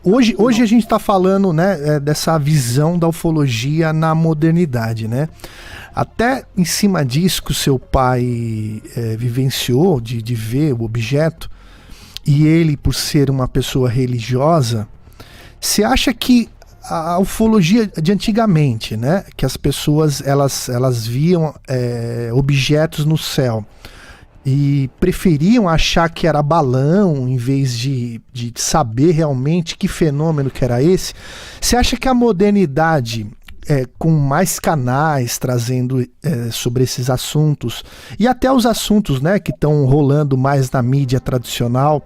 Hoje a gente está falando, né, dessa visão da ufologia na modernidade, né? Até em cima disso que o seu pai vivenciou, de ver o objeto, e ele, por ser uma pessoa religiosa, você acha que a ufologia de antigamente, né, que as pessoas elas viam objetos no céu e preferiam achar que era balão em vez de saber realmente que fenômeno que era esse, você acha que a modernidade, com mais canais trazendo sobre esses assuntos, e até os assuntos, né, que estão rolando mais na mídia tradicional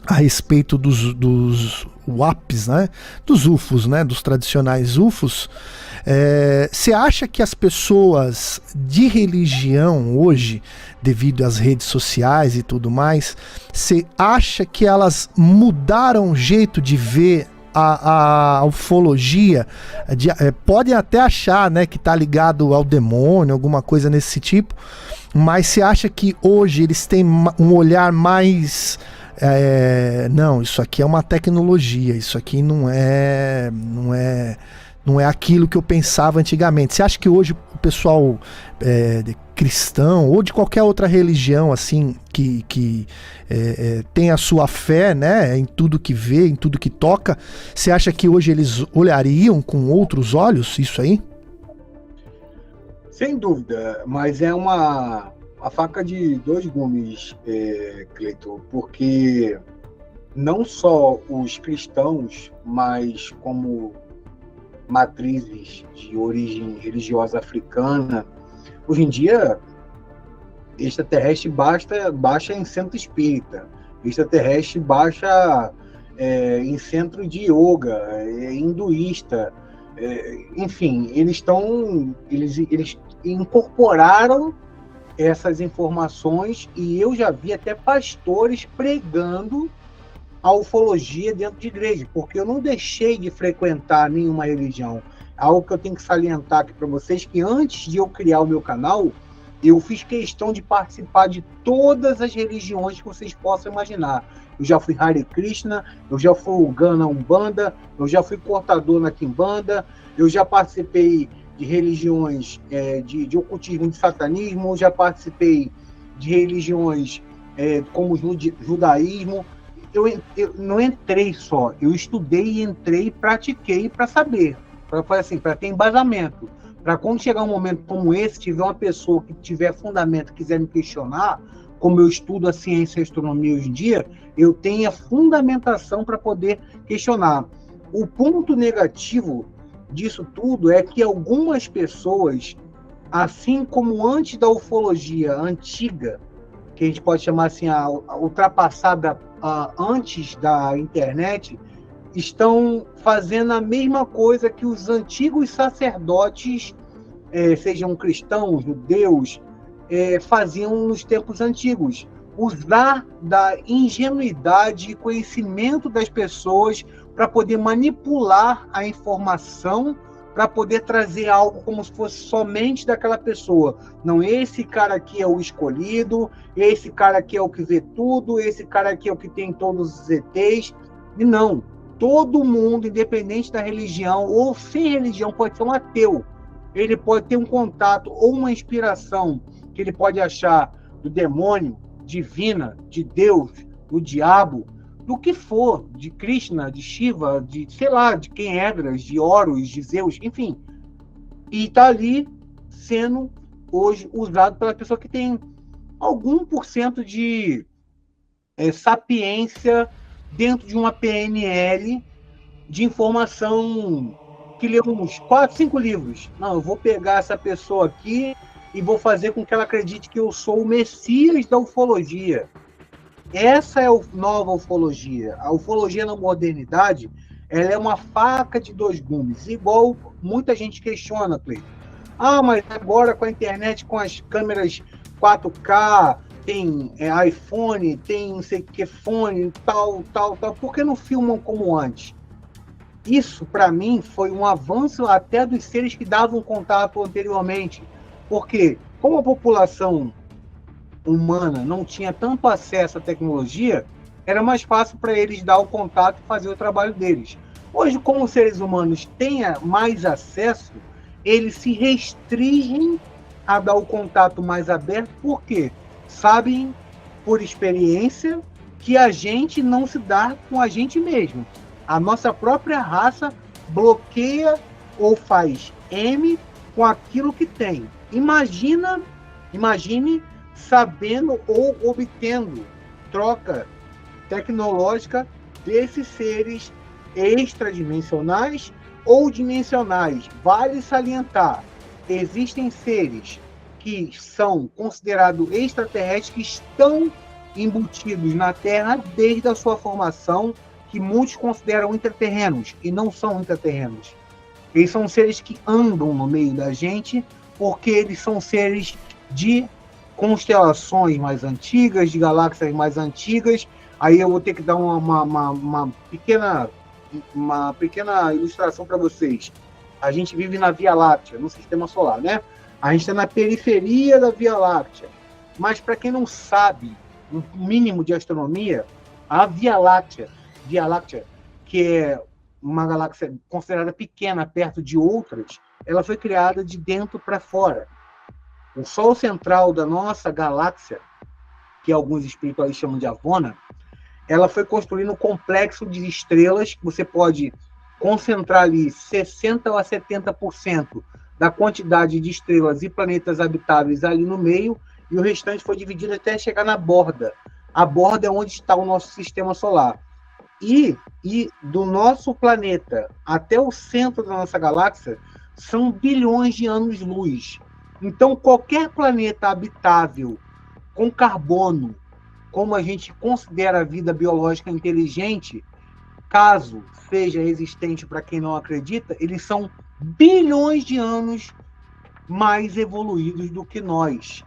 a respeito dos WAPs, né, dos UFOs, né, dos tradicionais UFOs, você acha que as pessoas de religião hoje, devido às redes sociais e tudo mais, você acha que elas mudaram o jeito de ver a ufologia? Podem até achar, né, que está ligado ao demônio, alguma coisa nesse tipo, mas você acha que hoje eles têm um olhar mais... não, isso aqui é uma tecnologia, isso aqui não é aquilo que eu pensava antigamente. Você acha que hoje o pessoal cristão ou de qualquer outra religião assim que tem a sua fé, né, em tudo que vê, em tudo que toca, você acha que hoje eles olhariam com outros olhos isso aí? Sem dúvida, mas é a faca de dois gumes, Cleiton, porque não só os cristãos, mas como matrizes de origem religiosa africana, hoje em dia, extraterrestre baixa em centro espírita, extraterrestre baixa em centro de yoga, hinduísta, enfim, eles incorporaram essas informações, e eu já vi até pastores pregando a ufologia dentro de igreja, porque eu não deixei de frequentar nenhuma religião. Algo que eu tenho que salientar aqui para vocês, que antes de eu criar o meu canal, eu fiz questão de participar de todas as religiões que vocês possam imaginar. Eu já fui Hare Krishna, eu já fui Ugana na Umbanda, eu já fui cortador na Quimbanda, eu já participei de religiões de ocultismo, de satanismo, já participei de religiões como o judaísmo. Eu não entrei só, eu estudei e entrei e pratiquei para saber, para ter embasamento, para quando chegar um momento como esse, tiver uma pessoa que tiver fundamento, quiser me questionar, como eu estudo a ciência e a astronomia hoje em dia, eu tenho a fundamentação para poder questionar. O ponto negativo disso tudo é que algumas pessoas, assim como antes da ufologia antiga, que a gente pode chamar assim, a ultrapassada antes da internet, estão fazendo a mesma coisa que os antigos sacerdotes, sejam cristãos, judeus, faziam nos tempos antigos. Usar da ingenuidade e conhecimento das pessoas para poder manipular a informação, para poder trazer algo como se fosse somente daquela pessoa. Não, esse cara aqui é o escolhido, esse cara aqui é o que vê tudo, esse cara aqui é o que tem todos os ETs. E não, todo mundo, independente da religião ou sem religião, pode ser um ateu. Ele pode ter um contato ou uma inspiração que ele pode achar do demônio, divina, de Deus, do diabo, do que for, de Krishna, de Shiva, de, sei lá, de quem Edras, de Horus, de Zeus, enfim. E está ali sendo hoje usado pela pessoa que tem algum % de sapiência dentro de uma PNL de informação que lê uns 4, 5 livros. Não, eu vou pegar essa pessoa aqui e vou fazer com que ela acredite que eu sou o Messias da ufologia. Essa é a nova ufologia. A ufologia na modernidade, ela é uma faca de dois gumes, igual muita gente questiona, Cleiton. Mas agora com a internet, com as câmeras 4K, tem iPhone, tem não sei o que fone, tal, por que não filmam como antes? Isso, para mim, foi um avanço até dos seres que davam contato anteriormente. Porque, como a população humana não tinha tanto acesso à tecnologia, era mais fácil para eles dar o contato e fazer o trabalho deles. Hoje, como os seres humanos têm mais acesso, eles se restringem a dar o contato mais aberto, porque sabem, por experiência, que a gente não se dá com a gente mesmo. A nossa própria raça bloqueia ou faz M com aquilo que tem. Imagine sabendo ou obtendo troca tecnológica desses seres extradimensionais ou dimensionais. Vale salientar, existem seres que são considerados extraterrestres, que estão embutidos na Terra desde a sua formação, que muitos consideram intraterrenos, e não são intraterrenos. Eles são seres que andam no meio da gente, porque eles são seres de constelações mais antigas, de galáxias mais antigas. Aí eu vou ter que dar uma pequena ilustração para vocês. A gente vive na Via Láctea, no Sistema Solar, né? A gente está na periferia da Via Láctea. Mas para quem não sabe um mínimo de astronomia, a Via Láctea, que é uma galáxia considerada pequena perto de outras, ela foi criada de dentro para fora. O Sol central da nossa galáxia, que alguns espiritualistas chamam de Avona, ela foi construindo um complexo de estrelas que você pode concentrar ali 60% a 70% da quantidade de estrelas e planetas habitáveis ali no meio, e o restante foi dividido até chegar na borda. A borda é onde está o nosso sistema solar. E do nosso planeta até o centro da nossa galáxia são bilhões de anos-luz. Então, qualquer planeta habitável com carbono, como a gente considera a vida biológica inteligente, caso seja existente para quem não acredita, eles são bilhões de anos mais evoluídos do que nós.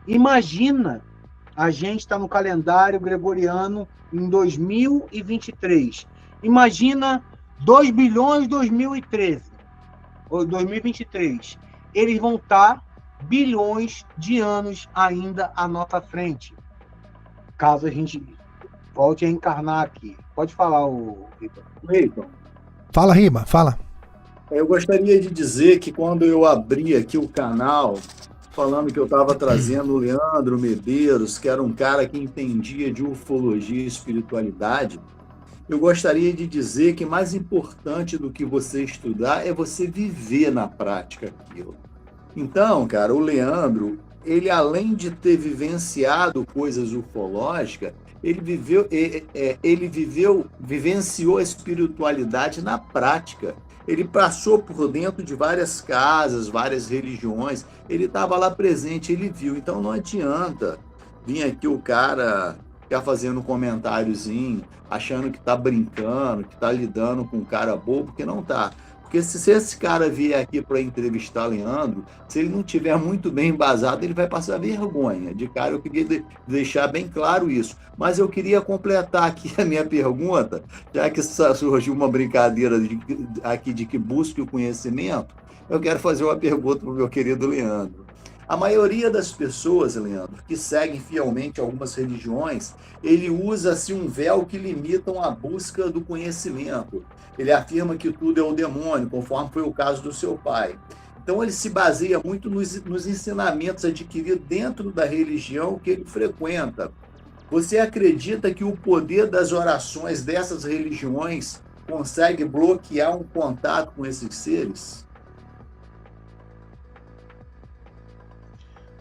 Imagina, a gente está no calendário gregoriano em 2023. Imagina 2 bilhões 2013, ou 2023. Eles vão estar bilhões de anos ainda à nossa frente, caso a gente volte a encarnar aqui. Pode falar, Riton. Riton. Fala, Rima, fala. Eu gostaria de dizer que quando eu abri aqui o canal, falando que eu estava trazendo o Leandro Medeiros, que era um cara que entendia de ufologia e espiritualidade, eu gostaria de dizer que mais importante do que você estudar é você viver na prática aquilo. Então, cara, o Leandro, ele além de ter vivenciado coisas ufológicas, ele vivenciou a espiritualidade na prática. Ele passou por dentro de várias casas, várias religiões, ele estava lá presente, ele viu. Então não adianta vir aqui o cara ficar fazendo um comentáriozinho, achando que está brincando, que está lidando com um cara bobo, porque não está. Porque se esse cara vier aqui para entrevistar Leandro, se ele não tiver muito bem embasado, ele vai passar vergonha. De cara, eu queria deixar bem claro isso. Mas eu queria completar aqui a minha pergunta, já que surgiu uma brincadeira aqui de que busque o conhecimento, eu quero fazer uma pergunta para o meu querido Leandro. A maioria das pessoas, Leandro, que seguem fielmente algumas religiões, ele usa assim, um véu que limita a busca do conhecimento. Ele afirma que tudo é o demônio, conforme foi o caso do seu pai. Então ele se baseia muito nos ensinamentos adquiridos dentro da religião que ele frequenta. Você acredita que o poder das orações dessas religiões consegue bloquear um contato com esses seres?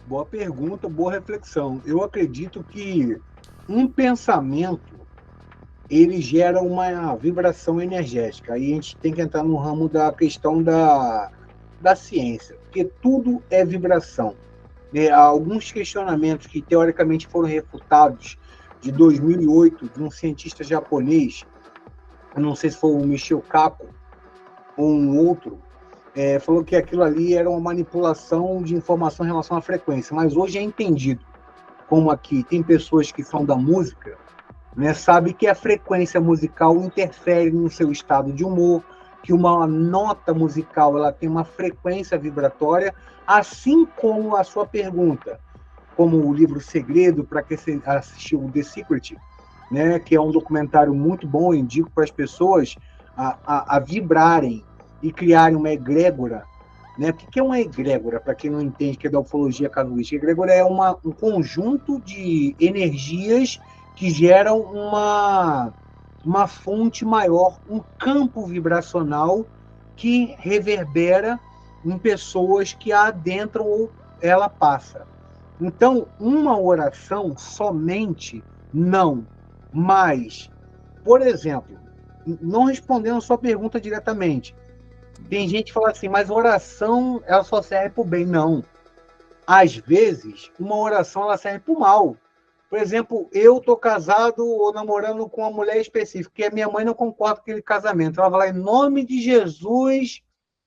Boa pergunta, boa reflexão. Eu acredito que um pensamento, ele gera uma vibração energética. Aí a gente tem que entrar no ramo da questão da ciência, porque tudo é vibração. Há alguns questionamentos que teoricamente foram refutados de 2008 de um cientista japonês, eu não sei se foi o Michio Kaku ou um outro, falou que aquilo ali era uma manipulação de informação em relação à frequência, mas hoje é entendido, como aqui tem pessoas que são da música, né, sabe que a frequência musical interfere no seu estado de humor, que uma nota musical ela tem uma frequência vibratória, assim como a sua pergunta, como o livro Segredo, para quem assistiu The Secret, né, que é um documentário muito bom, eu indico para as pessoas a vibrarem e criarem uma egrégora. Né? O que é uma egrégora, para quem não entende, que é da ufologia casuística? Egrégora é um conjunto de energias que geram uma fonte maior, um campo vibracional que reverbera em pessoas que a adentram ou ela passa. Então, uma oração somente, não. Mas, por exemplo, não respondendo a sua pergunta diretamente, tem gente que fala assim, mas oração ela só serve para o bem. Não. Às vezes, uma oração ela serve para o mal. Por exemplo, eu estou casado ou namorando com uma mulher específica, e a minha mãe não concorda com aquele casamento. Ela vai lá, em nome de Jesus,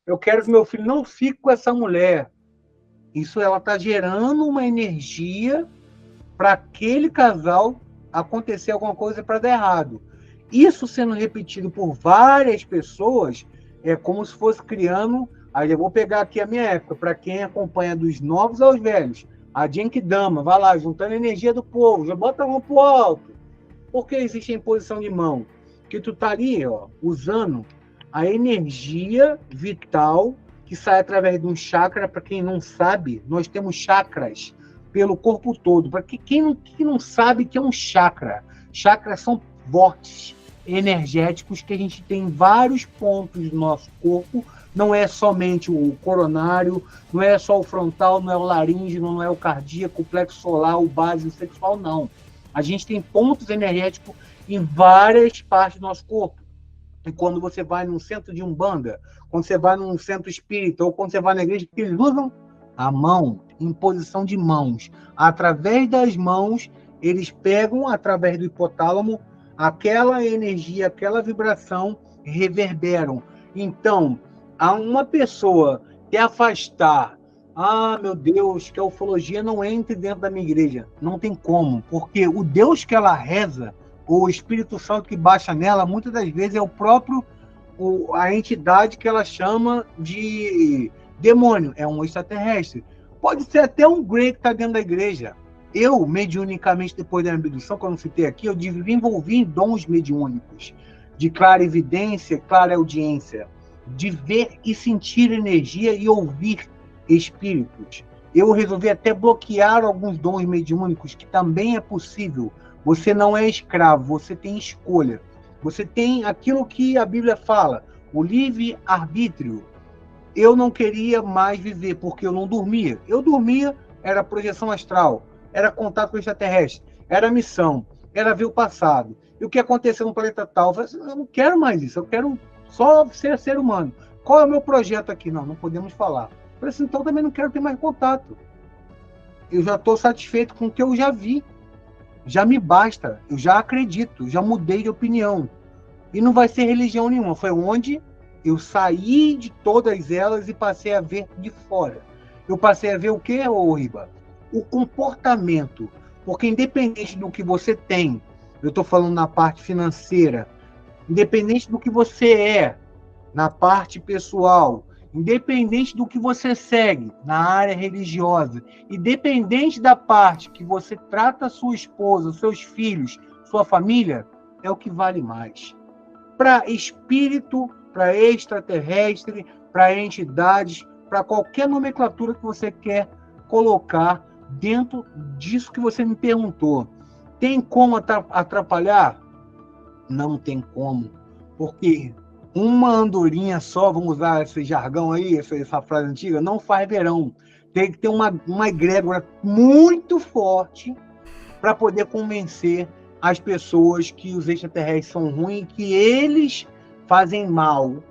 eu quero que meu filho não fique com essa mulher. Isso ela está gerando uma energia para aquele casal acontecer alguma coisa para dar errado. Isso sendo repetido por várias pessoas, é como se fosse criando. Aí eu vou pegar aqui a minha época, para quem acompanha dos novos aos velhos, a Genkidama, vai lá, juntando a energia do povo, já bota a mão pro alto. Por que existe a imposição de mão? Que tu tá ali, ó, usando a energia vital que sai através de um chakra. Para quem não sabe, nós temos chakras pelo corpo todo. Para quem não sabe que é um chakra, chakras são vórtices energéticos que a gente tem em vários pontos do nosso corpo. Não é somente o coronário, não é só o frontal, não é o laríngeo, não é o cardíaco, o plexo solar, o básico, o sexual, não. A gente tem pontos energéticos em várias partes do nosso corpo. E quando você vai num centro de Umbanda, quando você vai num centro espírita, ou quando você vai na igreja, eles usam a mão, imposição de mãos. Através das mãos, eles pegam, através do hipotálamo, aquela energia, aquela vibração, reverberam. Então, a uma pessoa que afastar, meu Deus, que a ufologia não entre dentro da minha igreja, não tem como, porque o Deus que ela reza, ou o Espírito Santo que baixa nela, muitas das vezes é o próprio, a entidade que ela chama de demônio, é um extraterrestre. Pode ser até um Grey que está dentro da igreja. Eu, mediunicamente, depois da minha abdução, que eu não citei aqui, eu desenvolvi dons mediúnicos, de clarividência, clareaudiência, de ver e sentir energia e ouvir espíritos. Eu resolvi até bloquear alguns dons mediúnicos, que também é possível. Você não é escravo, você tem escolha. Você tem aquilo que a Bíblia fala, o livre-arbítrio. Eu não queria mais viver, porque eu não dormia. Eu dormia, era projeção astral, era contato com o extraterrestre, era missão, era ver o passado. E o que aconteceu no planeta tal? Eu falei assim, eu não quero mais isso, eu quero só ser humano. Qual é o meu projeto aqui? Não podemos falar. Eu falei assim, então também não quero ter mais contato. Eu já estou satisfeito com o que eu já vi. Já me basta, eu já acredito, já mudei de opinião. E não vai ser religião nenhuma. Foi onde eu saí de todas elas e passei a ver de fora. Eu passei a ver o quê, Riba? O comportamento. Porque independente do que você tem, eu estou falando na parte financeira, independente do que você é, na parte pessoal, independente do que você segue na área religiosa, independente da parte que você trata sua esposa, seus filhos, sua família, é o que vale mais. Para espírito, para extraterrestre, para entidades, para qualquer nomenclatura que você quer colocar dentro disso que você me perguntou. Tem como atrapalhar? Não tem como, porque uma andorinha só, vamos usar esse jargão aí, essa frase antiga, não faz verão. Tem que ter uma egrégora muito forte para poder convencer as pessoas que os extraterrestres são ruins, que eles fazem mal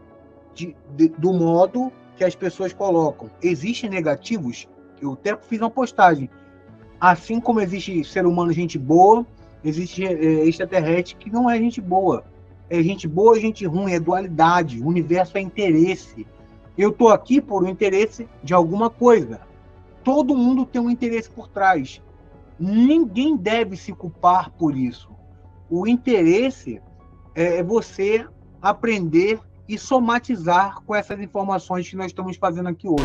do modo que as pessoas colocam. Existem negativos, eu até fiz uma postagem, assim como existe ser humano gente boa, existe extraterrestre que não é gente boa. É gente boa, gente ruim, é dualidade. O universo é interesse. Eu estou aqui por um interesse de alguma coisa. Todo mundo tem um interesse por trás. Ninguém deve se culpar por isso. O interesse é você aprender e somatizar com essas informações que nós estamos fazendo aqui hoje.